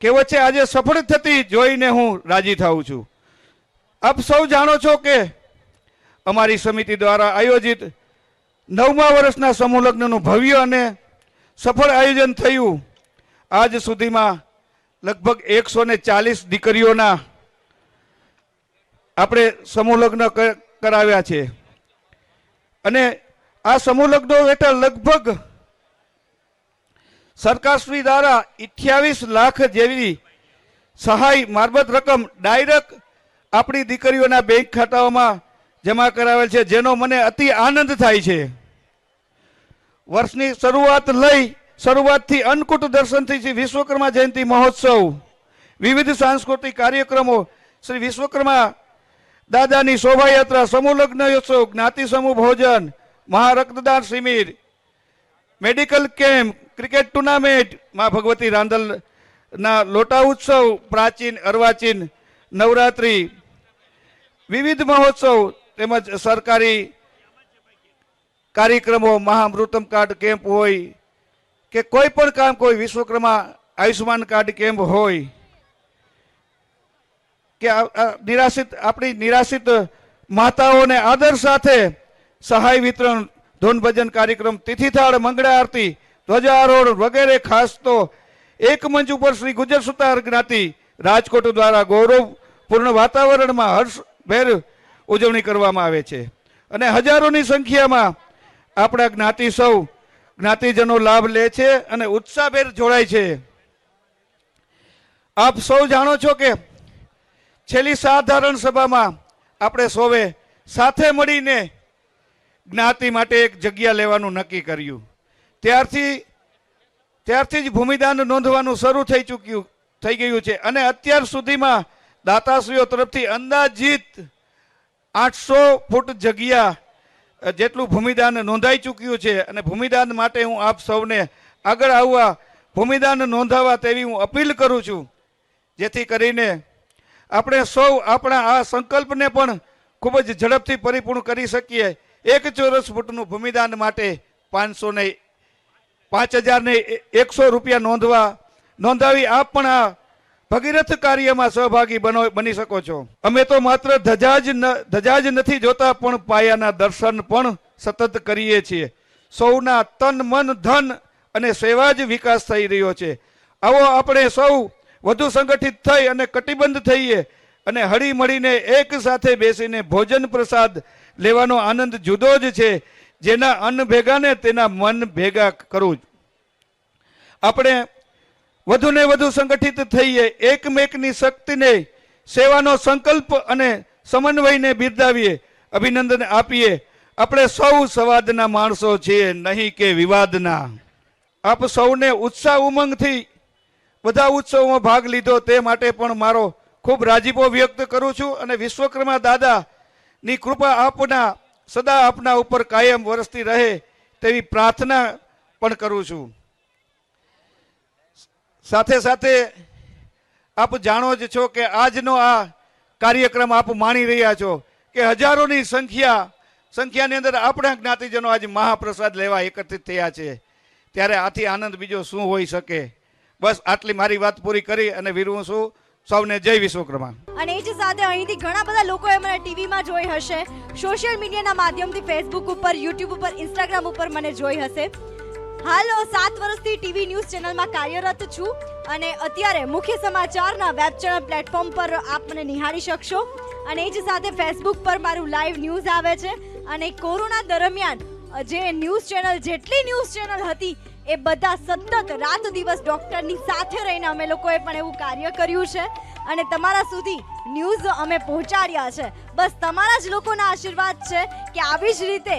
કહેવત છે આજે સફળ થતી જોઈને હું રાજી થાઉં છું. આપ સૌ જાણો છો કે અમારી સમિતિ દ્વારા આયોજિત 9મા વર્ષના સમૂહ લગ્નનું ભવ્ય અને સફળ આયોજન થયું. આજ સુધીમાં લગભગ 140 દીકરીઓના આપણે સમૂહ લગ્ન કરાવ્યા છે અને આ સમૂહ લગ્નો હેઠળ લગભગ સરકારશ્રી દ્વારા 28 લાખ જેવી સહાય મારફત રકમ ડાયરેક્ટ આપણી દીકરીઓના બેંક ખાતાઓમાં જમા કરાવેલ છે, જેનો મને અતિ આનંદ થાય છે. વર્ષની શરૂઆતથી અન્નકૂટ દર્શનથી શ્રી વિશ્વકર્મા જયંતિ મહોત્સવ, વિવિધ સાંસ્કૃતિક કાર્યક્રમો, શ્રી વિશ્વકર્મા દાદાની શોભાયાત્રા, સમૂહ લગ્નોત્સવ, જ્ઞાતિ સમૂહ ભોજન, મહારક્તદાન શિબિર, મેડિકલ કેમ્પ, ક્રિકેટ ટુર્નામેન્ટ, મા ભગવતી રાંદલના લોટા ઉત્સવ, પ્રાચીન અર્વાચીન નવરાત્રી, વિવિધ મહોત્સવ તેમજ સરકારી કાર્યક્રમો, મહામૃતમ કાર્ડ કેમ્પ હોય કે કોઈ પણ કામ, કોઈ વિશ્વકર્મા આયુષ્માન કાર્ડ કેમ્પ હોય કે આપણી નિરાશિત માતાઓને આદર સાથે સહાય વિતરણ, ધૂન ભજન કાર્યક્રમ, તિથિથાળ, મંગળા આરતી, ધ્વજારોહણ વગેરે ખાસ તો એક મંચ ઉપર શ્રી ગુજર સુતાર જ્ઞાતિ રાજકોટ દ્વારા ગૌરવપૂર્ણ વાતાવરણમાં હર્ષભેર ઉજવણી કરવામાં આવે છે અને હજારોની સંખ્યામાં આપણા જ્ઞાતિ સૌ જ્ઞાતિજનો લાભ લે છે અને ઉત્સાહભેર જોડાય છે. આપ સૌ જાણો છો કે છેલ્લી સાધારણ સભામાં આપણે સૌએ સાથે મળીને જ્ઞાતિ માટે એક જગ્યા લેવાનું નક્કી કર્યું. ત્યારથી જ ભૂમિદાન નોંધવાનું શરૂ થઈ ગયું છે અને અત્યાર સુધીમાં દાતાશ્રીઓ તરફથી અંદાજિત 800 ફૂટ જગ્યા જેટલું ભૂમિદાન નોંધાઈ ચૂક્યું છે અને ભૂમિદાન માટે હું આપ સૌને આગળ આવવા, ભૂમિદાન નોંધાવવા તેવી હું અપીલ કરું છું, જેથી કરીને આપણે સૌ આપણા આ સંકલ્પને પણ ખૂબ જ ઝડપથી પરિપૂર્ણ કરી શકીએ. 1 ચોરસ ફૂટનું ભૂમિદાન માટે 5,100 રૂપિયા નોંધાવી આપ પણ આ ભગીરથ કાર્યમાં સહભાગી બની શકો છો. અમે તો માત્ર ધજા જ નથી જોતા, પણ પાયાના દર્શન પણ સતત કરીએ છીએ. સૌના તન, મન, ધન અને સેવા જ વિકાસ થઈ રહ્યો છે. આવો આપણે સૌ વધુ સંગઠિત થઈ અને કટિબદ્ધ થઈએ અને હળી મળીને એક સાથે બેસીને ભોજન પ્રસાદ લેવાનો આનંદ જુદો જ છે. જેના અન્ન ભેગા ને તેના મન ભેગા કરવું. આપણે વધુને વધુ સંગઠિત થઈએ, એકમેકની શક્તિને, સેવાનો સંકલ્પ અને સમન્વયને બિરદાવીએ, અભિનંદન આપીએ. આપણે સૌ સંવાદના માણસો છીએ, નહીં કે વિવાદના. આપ સૌને ઉત્સાહ ઉમંગથી બધા ઉત્સવોમાં ભાગ લીધો તે માટે પણ મારો ખૂબ રાજીપો વ્યક્ત કરું છું અને વિશ્વકર્મા દાદાની કૃપા સદા આપના ઉપર કાયમ વરસતી રહે તેવી પ્રાર્થના પણ કરું છું. સાથે સાથે આપ જાણો જ છો કે આજનો આ કાર્યક્રમ આપ માણી રહ્યા છો કે હજારોની સંખ્યાની અંદર આપણા જ્ઞાતિજનો આજે મહાપ્રસાદ લેવા એકત્રિત થયા છે. ત્યારે આથી આનંદ બીજો શું હોઈ શકે. બસ આટલી મારી વાત પૂરી કરી અને વિરવું છું. સૌને જય વિશ્વકર્મા. અને એ જ સાથે અહીંથી ઘણા બધા લોકોએ મને ટીવીમાં જોઈ હશે, સોશિયલ મીડિયાના માધ્યમથી ફેસબુક ઉપર, યુટ્યુબ ઉપર, ઇન્સ્ટાગ્રામ ઉપર મને જોઈ હશે. હાલ 7 વર્ષથી ટીવી ન્યૂઝ ચેનલમાં કાર્યરત છું અને અત્યારે મુખ્ય સમાચારના વેબ ચેનલ પ્લેટફોર્મ પર આપ મને નિહાળી શકશો. અને એ જ સાથે ફેસબુક પર મારું લાઈવ ન્યૂઝ આવે છે. અને કોરોના દરમિયાન જે ન્યૂઝ ચેનલ, જેટલી ન્યૂઝ ચેનલ હતી એ બધા સતત રાત દિવસ ડોક્ટરની સાથે રહીને અમે લોકોએ પણ એવું કાર્ય કર્યું છે અને તમારા સુધી ન્યૂઝ અમે પહોંચાડ્યા છે. બસ તમારા જ લોકોના આશીર્વાદ છે કે આવી જ રીતે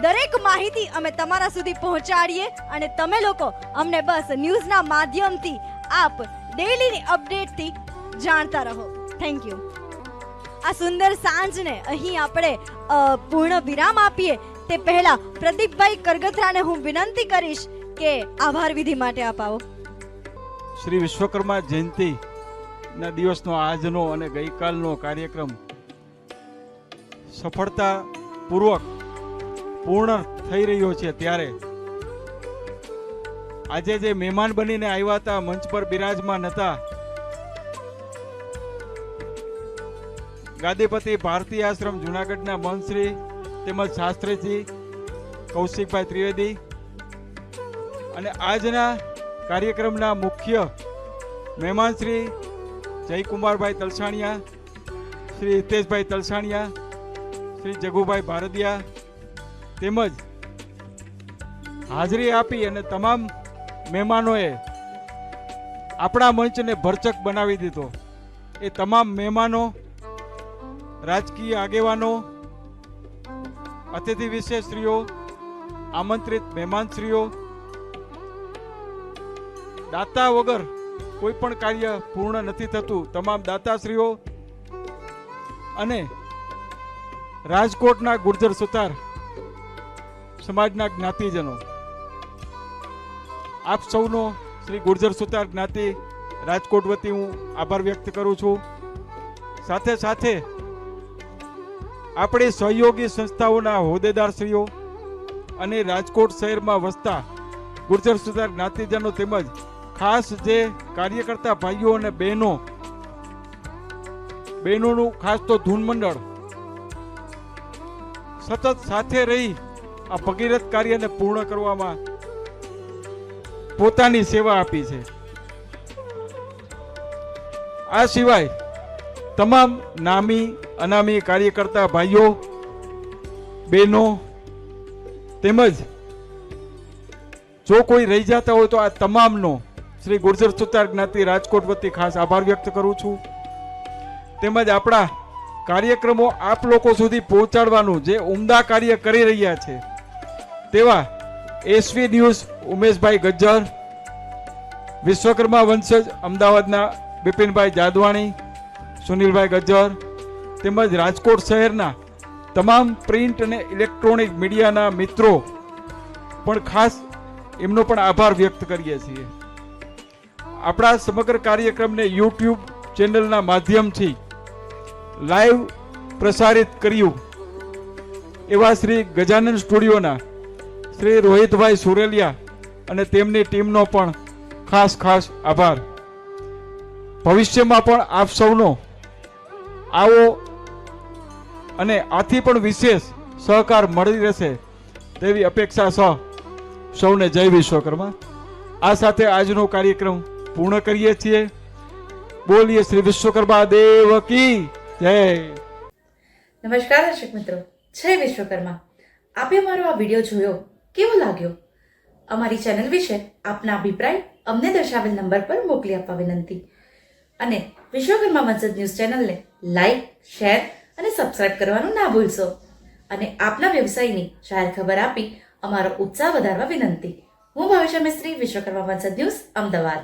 દરેક માહિતી અમે તમારા સુધી પહોંચાડીએ અને તમે લોકો અમને બસ ન્યૂઝના માધ્યમથી આપ ડેઈલીની અપડેટથી જાણતા રહો. Thank you. આ સુંદર સાંજને અહીં આપણે પૂર્ણ વિરામ આપીએ તે પહેલા પ્રદીપભાઈ કરગથરાને હું વિનંતી કરીશ કે આભાર વિધિ માટે આપ આવો. શ્રી વિશ્વકર્મા જયંતિ ના દિવસનો આજનો અને ગઈકાલનો કાર્યક્રમ સફળતાપૂર્વક પૂર્ણ થઈ રહ્યો છે. ત્યારે આજે જે મહેમાન બનીને આવ્યા હતા, મંચ પર બિરાજમાન હતા, ગાદીપતિ ભારતીય આશ્રમ જુનાગઢના મંત્રી તેમજ શાસ્ત્રીજી કૌશિકભાઈ ત્રિવેદી અને આજના કાર્યક્રમના મુખ્ય મહેમાન શ્રી જયકુમારભાઈ તલસાણિયા, શ્રી હિતેશભાઈ તલસાણિયા, શ્રી જગુભાઈ ભારદિયા તેમજ હાજરી આપી અને તમામ મહેમાનોએ આપણા મંચને ભરચક બનાવી દીધો. એ તમામ મહેમાનો, રાજકીય આગેવાનો, અતિથિ વિશેષશ્રીઓ, આમંત્રિત મહેમાનશ્રીઓ, દાતા વગર કોઈ પણ કાર્ય પૂર્ણ નથી થતું. તમામ દાતાશ્રીઓ અને રાજકોટના ગુર્જર સુતાર સમાજના જ્ઞાતિજનો, આપ સૌનો શ્રી ગુર્જર સુતાર જ્ઞાતિ રાજકોટ વતી હું આભાર વ્યક્ત કરું છું. સાથે સાથે આપણી સહયોગી સંસ્થાઓના હોદ્દેદારશ્રીઓ અને રાજકોટ શહેરમાં વસતા ગુર્જર સુતાર જ્ઞાતિજનો તેમજ ખાસ જે કાર્યકર્તા ભાઈઓ અને બહેનોનું ખાસ તો ધૂન મંડળ સતત સાથે રહી આ ભગીરથ કાર્યને પૂર્ણ કરવામાં પોતાની સેવા આપી છે. આ સિવાય તમામ નામી અનામી કાર્યકર્તા ભાઈઓ બહેનો તેમજ જો કોઈ રહી જતા હોય તો આ તમામનો શ્રી ગુર્જર સુતાર જ્ઞાતિ રાજકોટ વતી ખાસ આભાર વ્યક્ત કરું છું. તેમજ આપણા કાર્યક્રમો આપ લોકો સુધી પહોંચાડવાનું જે ઉમદા કાર્ય કરી રહ્યા છે તેવા એસવી ન્યૂઝ ઉમેશભાઈ ગજ્જર, વિશ્વકર્મા વંશજ અમદાવાદના બિપિનભાઈ જાદવાણી, સુનિલભાઈ ગજ્જર તેમજ રાજકોટ શહેરના તમામ પ્રિન્ટ અને ઇલેક્ટ્રોનિક મીડિયાના મિત્રો પણ ખાસ એમનો પણ આભાર વ્યક્ત કરીએ છીએ. આપણા સમગ્ર કાર્યક્રમને યુટ્યુબ ચેનલના માધ્યમથી લાઈવ પ્રસારિત કર્યું એવા શ્રી ગજાનન સ્ટુડિયોના શ્રી રોહિતભાઈ સુરેલિયા અને તેમની ટીમનો પણ ખાસ આભાર. ભવિષ્યમાં પણ આપ સૌનો આવો અને આથી પણ વિશેષ સહકાર મળી રહેશે તેવી અપેક્ષા સૌને જય વિશ્વકર્મા. આ સાથે આજનો કાર્યક્રમ પૂર્ણ કરીએ છીએ. બોલીએ શ્રી વિશ્વકર્મા દેવ કી જય. નમસ્કાર દર્શક મિત્રો, જય વિશ્વકર્મા. આપે અમારો આ વિડીયો જોયો, કેવો લાગ્યો? અમારી ચેનલ વિશે આપના અભિપ્રાય અમને દર્શાવેલ નંબર પર મોકલી આપવા વિનંતી. અને વિશ્વકર્મા વંશજ ન્યૂઝ ચેનલને લાઈક, શેર અને સબસ્ક્રાઇબ કરવાનું ના ભૂલશો. અને આપના વ્યવસાયની જાહેર ખબર આપી અમારો ઉત્સાહ વધારવા વિનંતી. હું ભાવિશા મિસ્ત્રી, વિશ્વકર્મા વંશજ ન્યૂઝ, અમદાવાદ.